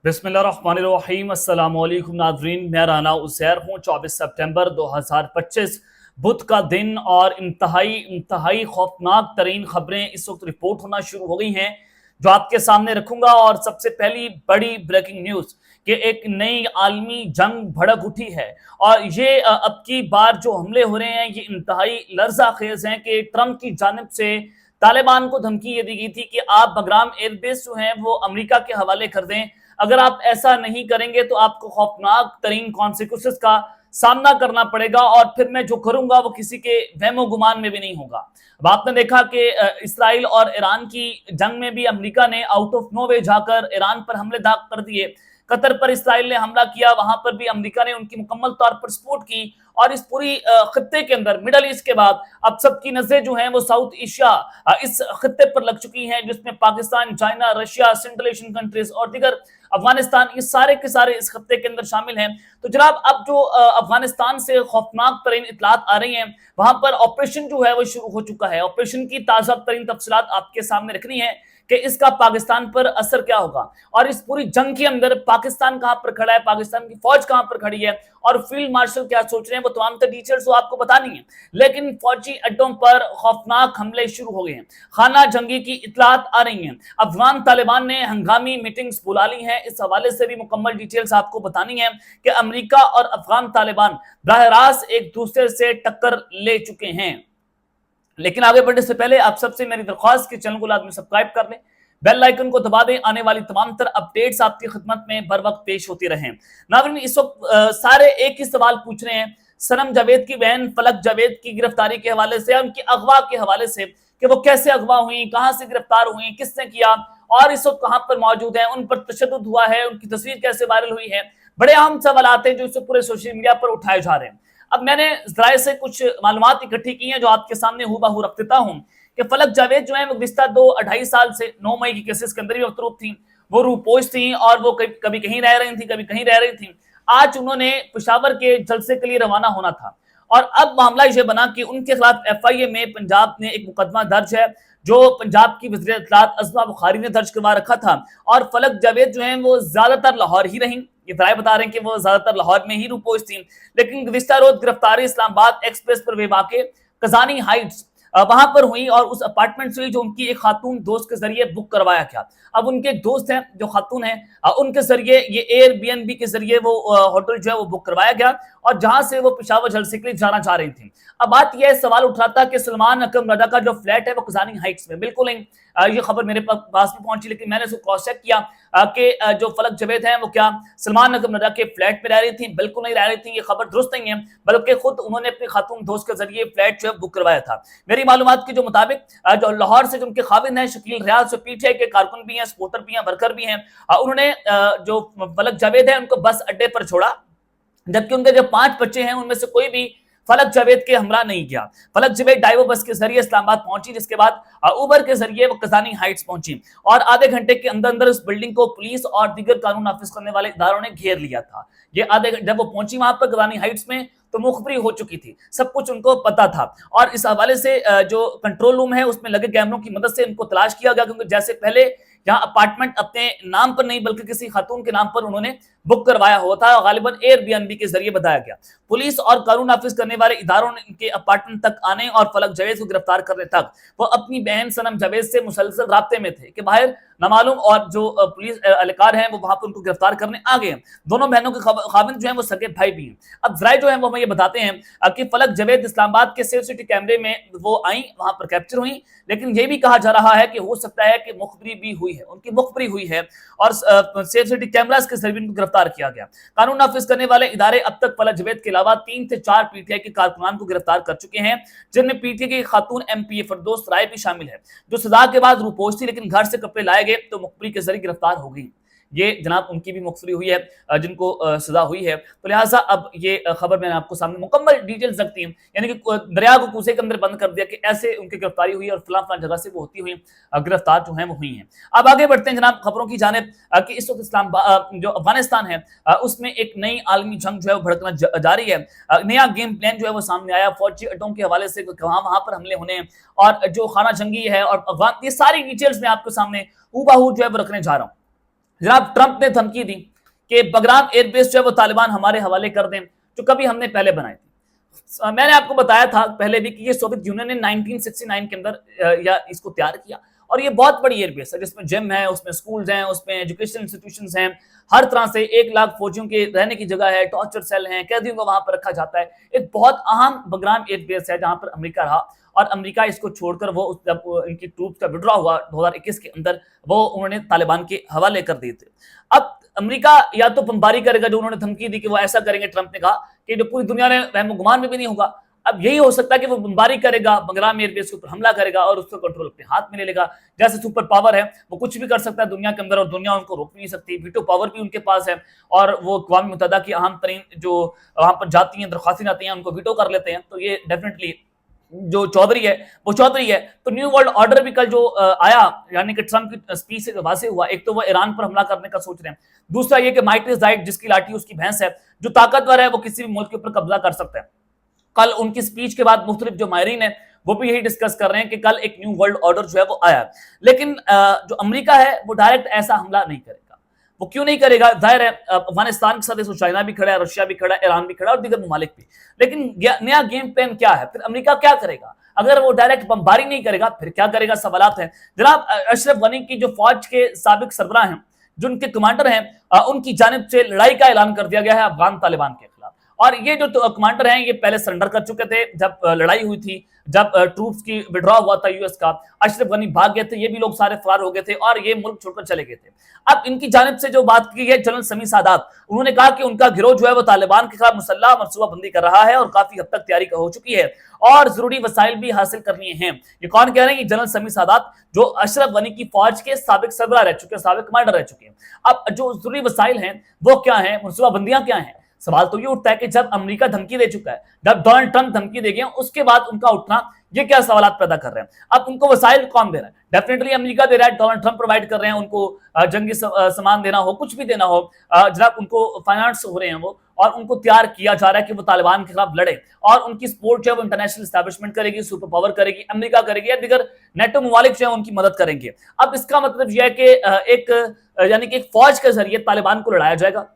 बिस्मिल्लाहिर्रहमानिर्रहीम। अस्सलाम वालेकुम नाज़रीन, मैं राना उसैर हूँ। 24 सितंबर 2025 बुध का दिन और इंतहाई खौफनाक तरीन खबरें इस वक्त रिपोर्ट होना शुरू हो गई हैं जो आपके सामने रखूंगा। और सबसे पहली बड़ी ब्रेकिंग न्यूज़ कि एक नई आलमी जंग भड़क उठी है और ये अब की बार जो हमले हो रहे हैं ये इंतहाई लर्जा खेज हैं कि ट्रंप की जानिब से तालिबान को धमकी ये दी गई थी कि आप बगराम एयरबेस जो है वो अमेरिका के हवाले कर दें। अगर आप ऐसा नहीं करेंगे तो आपको खौफनाक तरीन कॉन्सिक्वेंसेस का सामना करना पड़ेगा और फिर मैं जो करूंगा वो किसी के वहमो गुमान में भी नहीं होगा। अब आपने देखा कि इसराइल और ईरान की जंग में भी अमेरिका ने आउट ऑफ नो वे जाकर ईरान पर हमले दाग कर दिए। कतर पर इसराइल ने हमला किया, वहां पर भी अमेरिका ने उनकी मुकम्मल तौर पर सपोर्ट की। और इस पूरी खत्ते के अंदर मिडल ईस्ट के बाद अब सबकी नजरें जो हैं वो साउथ एशिया इस खत्ते पर लग चुकी हैं, जिसमें Pakistan, China, Russia, central Asian countries और दीगर अफगानिस्तान, ये सारे के सारे इस खत्ते के अंदर शामिल हैं। तो जनाब अब जो अफगानिस्तान से खौफनाक तरीन इतलात आ रही हैं, वहां पर ऑपरेशन जो है वो शुरू हो चुका है। ऑपरेशन की ताजा तरीन तफसीलात आपके सामने रखनी है कि इसका पाकिस्तान पर असर क्या होगा और इस पूरी जंग के अंदर पाकिस्तान कहां पर खड़ा है, पाकिस्तान की फौज कहां पर खड़ी है और फील्ड मार्शल क्या सोच रहे हैं, वो तमाम डिटेल्स आपको बतानी है। लेकिन फौजी अड्डों पर खौफनाक हमले शुरू हो गए हैं, खाना जंगी की इतलात आ रही हैं। अफगान तालिबान ने हंगामी मीटिंग्स बुला ली हैं, इस हवाले से भी मुकम्मल डिटेल्स आपको बतानी है कि अमेरिका और अफगान तालिबान बराह रास्त एक दूसरे से टक्कर ले चुके हैं। लेकिन आगे बढ़ने से पहले आप सबसे मेरी दरख्वास्त कि चैनल को लाजमी सब्सक्राइब कर लें, बेल आइकन को दबा दें, आने वाली तमाम तर अपडेट्स आपकी खिदमत में बर वक्त पेश होती रहें। नाज़रीन, इस वक्त सारे एक ही सवाल पूछ रहे हैं सनम जावेद की बहन फलक जावेद की गिरफ्तारी के हवाले से, उनकी अगवा के हवाले से कि वो कैसे अगवा हुई, कहां से गिरफ्तार हुई, किसने किया और इस वक्त कहां पर मौजूद है, उन पर तशद्दुद हुआ है, उनकी तस्वीर कैसे वायरल हुई है। बड़े अहम सवाल आते हैं जो इस पूरे सोशल मीडिया पर उठाए जा रहे हैं। अब मैंने जराए से कुछ मालूमात इकट्ठी की हैं जो आपके सामने हूबहू रख देता हूं कि फलक जावेद जो है वो गुज़िश्ता 2-2.5 साल से 9 मई के केसेस के अंदर भी मफरूफ थी। वो रूपोश थी और वो कभी कहीं रह रही थी, कभी कहीं रह रही थी। आज उन्होंने पेशावर के जलसे के लिए रवाना होना था और अब मामला ये बना कि उनके खिलाफ FIA में पंजाब ने एक मुकदमा दर्ज है जो पंजाब की वज़ीर इत्तलात अज़मा बुखारी ने दर्ज करवा रखा था। और फलक जावेद जो है वो ज्यादातर लाहौर ही रही, ये राय बता रहे हैं कि वो ज्यादातर लाहौर में ही रूपोश थी। लेकिन गुज़िश्ता रोज गिरफ्तारी इस्लामाबाद एक्सप्रेस पर वे वाक़े कजानी हाइट्स वहां पर हुई और उस अपार्टमेंट से जो उनकी एक खातून दोस्त के जरिए बुक करवाया गया। अब उनके एक दोस्त हैं जो खातून है, उनके जरिए ये एयरबीएनबी के जरिए वो होटल जो है वो बुक करवाया गया और जहां से वो पेशावर जलसे के लिए जाना चाह रही थी। अब बात यह सवाल उठ रहा था कि सलमान अकरम रजा का जो फ्लैट है वो कजानी हाइट्स में, बिल्कुल नहीं ये खबर मेरे पास भी पहुंची, लेकिन मैंने उसको क्रॉस चेक किया कि जो फलक जावेद हैं वो क्या सलमान अकरम रजा के फ्लैट में रह रही थी, बिल्कुल नहीं रह रही थी। ये खबर दुरुस्त नहीं है, बल्कि खुद उन्होंने अपनी खातून दोस्त के जरिए फ्लैट जो है बुक करवाया था। मेरी मालूमात के जो मुताबिक जो लाहौर से जो उनके खाविंद हैं शकील रियाज जो PTI के कारकुन भी हैं, सपोर्टर भी हैं, वर्कर भी हैं, उन्होंने जो फलक जावेद है उनको बस अड्डे पर छोड़ा, जबकि उनके जो 5 बच्चे हैं उनमें से कोई भी फलक जावेद के हमरा नहीं किया। फलक जावेद डाइवो बस के जरिए इस्लामाबाद पहुंची, जिसके बाद उबर के जरिए वो कजानी हाइट्स पहुंची और आधे घंटे के अंदर अंदर उस बिल्डिंग को पुलिस और दीगर कानून नाफिज करने वाले इदारों ने घेर लिया था। ये आधे जब वो पहुंची वहां पर कजानी हाइट्स में तो मुखबरी हो चुकी थी, सब कुछ उनको पता था और इस हवाले से जो कंट्रोल रूम है उसमें लगे कैमरों की मदद से उनको तलाश किया गया, क्योंकि जैसे पहले यहाँ अपार्टमेंट अपने नाम पर नहीं बल्कि किसी खातून के नाम पर उन्होंने बुक करवाया हुआ था, गालिबन एयरबीएनबी के जरिए बताया गया। पुलिस और कानून नाफिज करने वाले इदारों ने इनके अपार्टमेंट तक आने और फलक जावेद को गिरफ्तार करने तक वो अपनी बहन सनम जावेद से मुसलसल राब्ते में थे कि बाहर नामालूम और जो पुलिस एहलकार हैं वो वहां पर उनको गिरफ्तार करने आ गए। दोनों बहनों के खाविंद जो है वो सगे भाई भी हैं। अब जराए जो है वो हमें ये बताते हैं कि फलक जावेद इस्लामाबाद के सेफ सिटी कैमरे में वो आई, वहां पर कैप्चर हुई, लेकिन ये भी कहा जा रहा है कि हो सकता है कि मुखबरी भी हुई है, उनकी मुखबरी हुई है और सेफ सिटी कैमरास के जरिए उनको गिरफ्तार किया गया। कानून नाफिज करने वाले इदारे अब तक फलक जावेद के अलावा 3 से 4 PTI के कारकुनान को गिरफ्तार कर चुके हैं, जिनमें PTI की खातून MPA फरदौस राय भी शामिल है, जो सजा के बाद रूपोश थी लेकिन घर से कपड़े लाए गए तो मुखबरी के जरिए गिरफ्तार हो गई। ये जनाब उनकी भी मुखबरी हुई है जिनको सजा हुई है। तो लिहाजा अब ये खबर मैंने आपको सामने मुकम्मल डिटेल्स रखती है, यानी कि दरिया को कूसे के अंदर बंद कर दिया कि ऐसे उनकी गिरफ्तारी हुई और फलां जगह से वो होती हुई गिरफ्तार जो है वो हुई है। अब आगे बढ़ते हैं जनाब खबरों की जानिब कि इस वक्त इस्लाम जो अफगानिस्तान है उसमें एक नई आलमी जंग जो है वो भड़कना जारी है। नया गेम प्लान जो है वो सामने आया, फौजी अड्डों के हवाले से वहां पर हमले होने और जो खाना जंगी है और अफगान, ये सारी डिटेल्स मैं आपके सामने हूबहू जो है वो रखने जा रहा हूँ। जनाब ट्रंप ने धमकी दी कि बगराम एयरबेस जो है वो तालिबान हमारे हवाले कर दें, जो कभी हमने पहले बनाई थी। मैंने आपको बताया था पहले भी कि ये सोवियत यूनियन ने 1969 के अंदर या इसको तैयार किया, और ये बहुत बड़ी एयरबेस है जिसमें जिम है, उसमें स्कूल्स हैं, उसमें एजुकेशन इंस्टीट्यूशंस हैं, हर तरह से 1 लाख फौजियों के रहने की जगह है, टॉर्चर सेल हैं, कैदियों को वहां पर रखा जाता है। एक बहुत अहम बगराम एयरबेस है जहां पर अमेरिका रहा, और अमेरिका इसको छोड़कर वो जब इनकी ट्रूप्स का विड्रॉ हुआ 2021 के अंदर, वो उन्होंने तालिबान के हवाले कर दिए थे। अब अमेरिका या तो बमबारी करेगा, जो उन्होंने धमकी दी कि वो ऐसा करेंगे, ट्रंप ने कहा कि जो पूरी दुनिया ने वहम गुमान में भी नहीं होगा। अब यही हो सकता है कि वो बमबारी करेगा, बगराम एयरबेस के ऊपर हमला करेगा और उसका कंट्रोल अपने हाथ में ले लेगा। जैसे सुपर पावर है, वो कुछ भी कर सकता है दुनिया के अंदर और दुनिया उनको रोक नहीं सकती, वीटो पावर भी उनके पास है, और वो अक़वाम मुत्तहिदा की अहम तरीन जो वहां पर जाती हैं, दरख्वास्तें आती हैं, उनको वीटो कर लेते हैं। तो ये डेफिनेटली जो चौधरी है वो चौधरी है। तो न्यू वर्ल्ड ऑर्डर भी कल जो आया, यानी कि ट्रंप की स्पीच से जो वाजे हुआ, एक तो वो ईरान पर हमला करने का सोच रहे हैं, दूसरा ये कि माइट इज राइट, जिसकी लाठी उसकी भैंस है, जो ताकतवर है वो किसी भी मुल्क के ऊपर कब्जा कर सकता है। कल उनकी स्पीच के बाद मुख्तलिफ जो मायरीन है वो भी यही डिस्कस कर रहे हैं कि कल एक न्यू वर्ल्ड ऑर्डर जो है वो आया, लेकिन जो अमेरिका है वो डायरेक्ट ऐसा हमला नहीं करेगा। वो क्यों नहीं करेगा? जाहिर है अफगानिस्तान के साथ चाइना भी खड़ा है, रशिया भी खड़ा है, ईरान भी खड़ा है और दीगर ममालिक भी। लेकिन नया गेम प्लान क्या है? फिर अमेरिका क्या करेगा? अगर वो डायरेक्ट बमबारी नहीं करेगा फिर क्या करेगा? सवालात हैं। जनाब अशरफ गनी की जो फौज के साबिक सरबराह हैं, जो उनके कमांडर हैं, उनकी जानिब से लड़ाई का ऐलान कर दिया गया है अफगान तालिबान के खिलाफ। और ये जो कमांडर हैं ये पहले सरेंडर कर चुके थे जब लड़ाई हुई थी, जब ट्रूप्स की विड्रॉ हुआ था यूएस का। अशरफ गनी भाग गए थे, ये भी लोग सारे फरार हो गए थे और ये मुल्क छोड़कर चले गए थे। अब इनकी जानिब से जो बात की है जनरल समी सादात, उन्होंने कहा कि उनका गिरोह जो है वो तालिबान के खिलाफ मुसल्लह मनसूबाबंदी कर रहा है और काफी हद तक तैयारी हो चुकी है और जरूरी वसाइल भी हासिल कर लिए हैं। ये कौन कह रहे हैं? कि जनरल समी सादात, जो अशरफ गनी की फौज के साबिक सरबराह रह चुके हैं, साबिक कमांडर रह चुके हैं। अब जो जरूरी वसाइल हैं वो क्या है, मनसूबाबंदियां क्या है? सवाल तो ये उठता है कि जब अमेरिका धमकी दे चुका है, जब डोनाल्ड ट्रंप धमकी दे गए, उसके बाद उनका उठना ये क्या सवाल पैदा कर रहे हैं? अब उनको वसाइल कौन दे रहा है? डेफिनेटली अमेरिका दे रहा है, डोनाल्ड ट्रंप प्रोवाइड कर रहे हैं उनको, जंगी सामान देना हो, कुछ भी देना हो, जनाब उनको फाइनेंस हो रहे हैं वो, और उनको तैयार किया जा रहा है कि वो तालिबान के खिलाफ लड़े, और उनकी सपोर्ट जो है वो इंटरनेशनल एस्टैब्लिशमेंट करेगी, सुपर पावर करेगी, अमेरिका करेगी या दिगर नेटो ममालिक जो है उनकी मदद करेंगे। अब इसका मतलब यह है कि यानी कि एक फौज के जरिए तालिबान को लड़ाया जाएगा,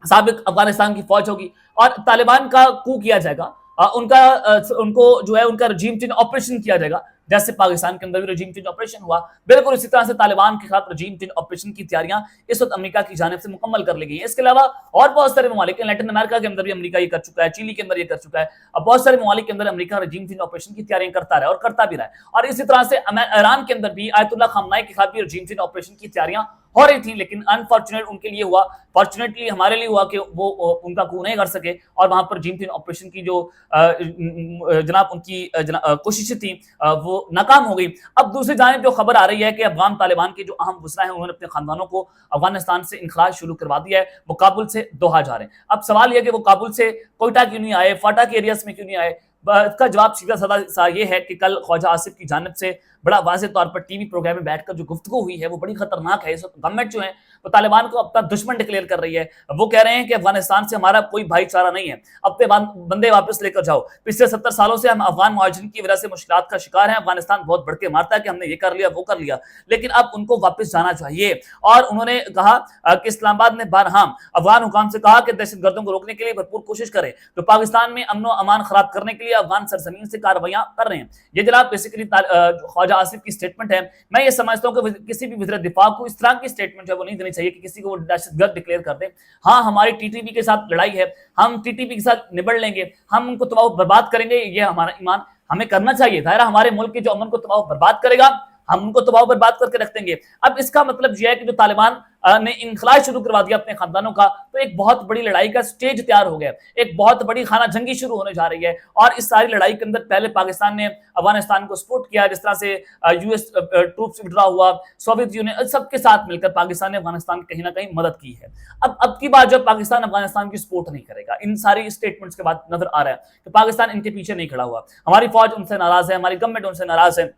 साबिक अफगानिस्तान की फौज होगी और तालिबान का कू किया जाएगा, उनको जो है उनका रजीम चेंज ऑपरेशन किया जाएगा, जैसे पाकिस्तान के अंदर भी रजीम चेंज ऑपरेशन हुआ। बिल्कुल इसी तरह से तालिबान के खिलाफ रजीम चेंज ऑपरेशन की तैयारियां इस वक्त अमेरिका की जानिब से मुकम्मल कर ली गई हैं। इसके अलावा और बहुत सारे ममालिक हैं, लैटिन अमेरिका के अंदर भी अमेरिका ये कर चुका है, चिली के अंदर ये कर चुका है, अब बहुत सारे ममालिक के अंदर अमेरिका रजीम चेंज ऑपरेशन की तैयारियां करता रहा और करता भी रहा है। और इसी तरह से ईरान के अंदर भी आयतुल्लाह खामनाई के खिलाफ भी रजीम चेंज ऑपरेशन की तैयारियां हो रही थी, लेकिन अनफॉर्चुनेट उनके लिए हुआ, फॉर्चुनेटली हमारे लिए हुआ कि वो उनका कू नहीं कर सके और वहां पर रजीम चेंज ऑपरेशन की जो जनाब उनकी कोशिशें थी वो नाकाम हो गई। अब दूसरी जानिब जो खबर आ रही है कि अफगान तालिबान के जो अहम वज़रा हैं उन्होंने अपने खानदानों को अफगानिस्तान से इनखराज शुरू करवा दिया है, वो काबुल से दोहा जा रहे हैं। अब सवाल यह कि वो काबुल से कोयटा क्यों नहीं आए, फाटा के एरियाज में क्यों नहीं आए? इसका जवाब सीधा साधा सा ये है कि कल ख्वाजा आसिफ की जानिब से बड़ा वाज़ेह तौर पर टीवी प्रोग्राम में बैठकर जो गुफ्तगू हुई है वो बड़ी खतरनाक है। इस वक्त गवर्नमेंट जो है वो तालिबान को अपना दुश्मन डिक्लेयर कर रही है। वो कह रहे हैं कि अफगानिस्तान से हमारा कोई भाईचारा नहीं है, अपने बंदे वापस लेकर जाओ। पिछले 70 सालों से हम अफगान मुहाजिरीन की वजह से मुश्किलात का शिकार हैं। अफगानिस्तान बहुत बढ़ के मारता है कि हमने ये कर लिया वो कर लिया, लेकिन अब उनको वापस जाना चाहिए। और उन्होंने कहा कि इस्लामाबाद ने बारहाम अफगान हुकाम से कहा कि दहशतगर्दों को रोकने के लिए भरपूर कोशिश करें, तो पाकिस्तान में अमन व अमान खराब करने के लिए अफगान सरजमीन से कार्रवाइयां कर रहे हैं। ये जनाब बेसिकली ख्वाजा आसिफ की स्टेटमेंट है। मैं ये समझता हूं कि किसी भी वज़ीर दिफा को इस तरह की स्टेटमेंट जो है वो नहीं देनी चाहिए कि किसी को वो दहशतगर्द डिक्लेयर कर दे। हाँ, हमारी टीटीपी के साथ लड़ाई है, हम टीटीपी के साथ निबड़ लेंगे, हम उनको तबाह बर्बाद करेंगे, ये हमारा ईमान हमें करना चाहिए। दायरा हमारे मुल्क के जो अमन को तबाह बर्बाद करेगा हम उनको तबाह बर्बाद करके रख देंगे। अब इसका मतलब यह है कि जो तालिबान ने इनखलाज शुरू करवा दिया अपने खानदानों का, तो एक बहुत बड़ी लड़ाई का स्टेज तैयार हो गया, एक बहुत बड़ी खाना जंगी शुरू होने जा रही है। और इस सारी लड़ाई के अंदर पहले पाकिस्तान ने अफगानिस्तान को सपोर्ट किया, जिस तरह से यूएस ट्रूप्स विड्रॉ हुआ, सोवियत यूनियन, सबके साथ मिलकर पाकिस्तान ने अफगानिस्तान की कहीं ना कहीं मदद की है। अब की बात जब पाकिस्तान अफगानिस्तान की सपोर्ट नहीं करेगा, इन सारी स्टेटमेंट्स के बाद नजर आ रहा है कि पाकिस्तान इनके पीछे नहीं खड़ा हुआ, हमारी फौज उनसे नाराज है, हमारी गवर्नमेंट उनसे नाराज है,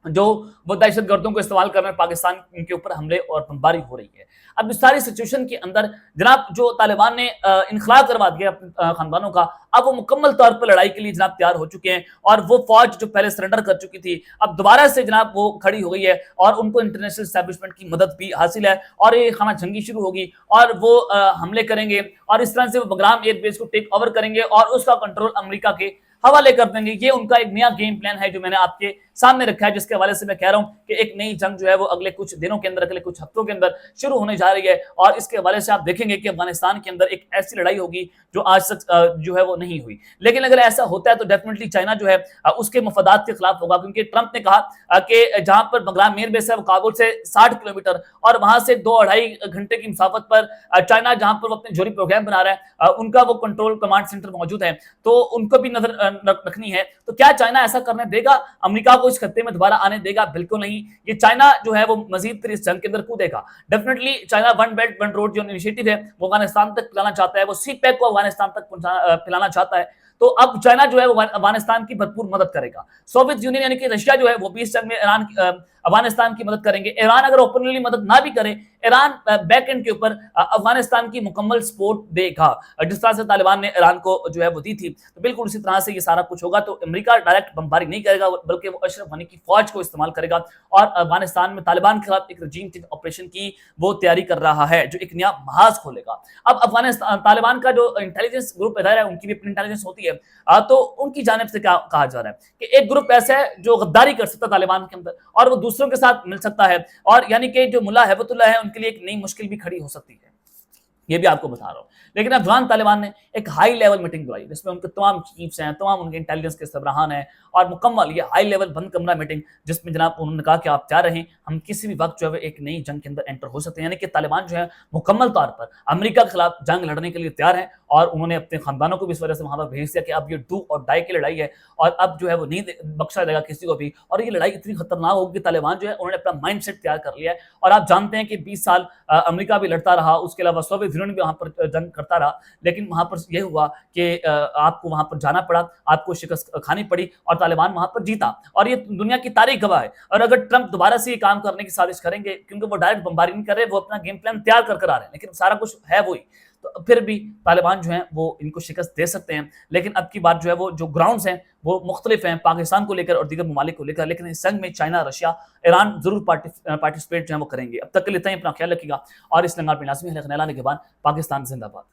जो वो दहशत गर्दों को इस्तेमाल कर रहे हैं, पाकिस्तान के ऊपर हमले और बमबारी हो रही है। अब इस सारी सिचुएशन के अंदर जनाब जो तालिबान ने इनखला करवा दिया अपने खानदानों का, अब वो मुकम्मल तौर पर लड़ाई के लिए जनाब तैयार हो चुके हैं और वो फौज जो पहले सरेंडर कर चुकी थी अब दोबारा से जनाब वो खड़ी हो गई है और उनको इंटरनेशनल एस्टैब्लिशमेंट की मदद भी हासिल है और ये खाना जंगी शुरू होगी और वो हमले करेंगे और इस तरह से वो बगराम एयरबेस को टेक ओवर करेंगे और उसका कंट्रोल अमेरिका के हवाले कर देंगे। ये उनका एक नया गेम प्लान है जो मैंने आपके सामने रखा है, जिसके हवाले से मैं कह रहा हूं कि एक नई जंग जो है वो अगले कुछ दिनों के अंदर, अगले कुछ हफ्तों के अंदर शुरू होने जा रही है और इसके हवाले से आप देखेंगे कि अफगानिस्तान के अंदर एक ऐसी लड़ाई होगी जो आज तक जो है वो नहीं हुई। लेकिन अगर ऐसा होता है तो डेफिनेटली चाइना जो है उसके मफादात के खिलाफ होगा, क्योंकि ट्रंप ने कहा कि जहां पर बगराम एयर बेस है वो काबुल से 60 किलोमीटर और वहां से 2-2.5 घंटे की मुसाफत पर चाइना जहां पर वो अपने जोरी प्रोग्राम बना रहा है उनका वो कंट्रोल कमांड सेंटर मौजूद है, तो उनको भी नजर रखनी है। तो क्या चाइना ऐसा करने देगा, अमेरिका को इस खत्ते में दोबारा आने देगा? बिल्कुल नहीं। ये चाइना जो है वो मजीद इस जंग के अंदर कूदेगा। Definitely China one belt one road जो इनिशिएटिव है वो अफगानिस्तान तक पिलाना चाहता है, वो सी पैक को अफगानिस्तान तक पिलाना चाहता है। तो अब चाइना जो है वो अफगानिस्तान की भरपूर मदद करेगा। सोवियत यूनियन यानी कि रशिया जो है वो भी इस जंग में अफगानिस्तान की मदद करेंगे। ईरान अगर ओपनली मदद ना भी करे, ईरान बैक एंड के ऊपर अफगानिस्तान की मुकम्मल सपोर्ट देगा, जिस तरह से तालिबान ने ईरान को जो है वो दी थी। तो बिल्कुल उसी तरह से ये सारा कुछ होगा। तो अमेरिका डायरेक्ट बमबारी नहीं करेगा बल्कि वो अशरफ गनी की फौज को इस्तेमाल करेगा और अफगानिस्तान में तालिबान के खिलाफ एक रजीम चेंज ऑपरेशन की वो तैयारी कर रहा है जो एक नया महाज खोलेगा। अब अफगानिस्तान तालिबान का जो इंटेलिजेंस ग्रुप इधर है उनकी भी अपनी इंटेलिजेंस होती है, तो उनकी जानिब से क्या कहा जा रहा है कि एक ग्रुप ऐसा है जो गद्दारी कर सकता है तालिबान के अंदर और वो दूसरों के साथ मिल सकता है, और यानी कि जो मुल्ला हैबतुल्लाह है उनके लिए एक नई मुश्किल भी खड़ी हो सकती है, ये भी आपको बता रहा हूं। लेकिन अफगान तालिबान ने एक हाई लेवल मीटिंग बुलाई जिसमें उनके तमाम चीफ्स हैं, तमाम उनके इंटेलिजेंस के सरबराहान हैं और मुकम्मल ये हाई लेवल बंद कमरा मीटिंग जिसमें जनाब उन्होंने कहा कि आप तैयार रहें, हम किसी भी वक्त जो है एक नई जंग के अंदर एंटर हो सकते हैं। यानी कि तालिबान जो है मुकम्मल तौर पर अमेरिका के खिलाफ जंग लड़ने के लिए तैयार है और उन्होंने अपने खानदानों को भी इस वजह से वहां पर भेज दिया कि अब ये डू और डाई की लड़ाई है और अब जो है वो नहीं बख्शा जाएगा किसी को भी। और ये लड़ाई इतनी खतरनाक होगी कि तालिबान जो है उन्होंने अपना माइंड सेट तैयार कर लिया है। और आप जानते हैं कि 20 साल अमेरिका भी लड़ता रहा, उसके अलावा सोवियत यूनियन भी वहां पर जंग करता रहा, लेकिन वहां पर यह हुआ कि आपको वहां पर जाना पड़ा, आपको शिकस्त खानी पड़ी और तालिबान वहां पर जीता। और ये दुनिया की तारीख गवाह है। और अगर ट्रंप दोबारा से ये काम करने की साजिश करेंगे, क्योंकि वो डायरेक्ट बमबारी नहीं कर रहे, वो अपना गेम प्लान तैयार कर आ रहे हैं, लेकिन सारा कुछ है वही, तो फिर भी तालिबान जो है वो इनको शिकस्त दे सकते हैं। लेकिन अब की बात जो है वो जो ग्राउंड्स हैं वो मुख्तलिफ हैं पाकिस्तान को लेकर और दीगर ममालिक को लेकर, लेकिन इस जंग में चाइना, रशिया, ईरान जरूर पार्टिसिपेट जो है वो करेंगे। अब तक के लिए इतना ही, अपना ख्याल रखिएगा और इस लंगार पे लाजमी है। पाकिस्तान जिंदाबाद।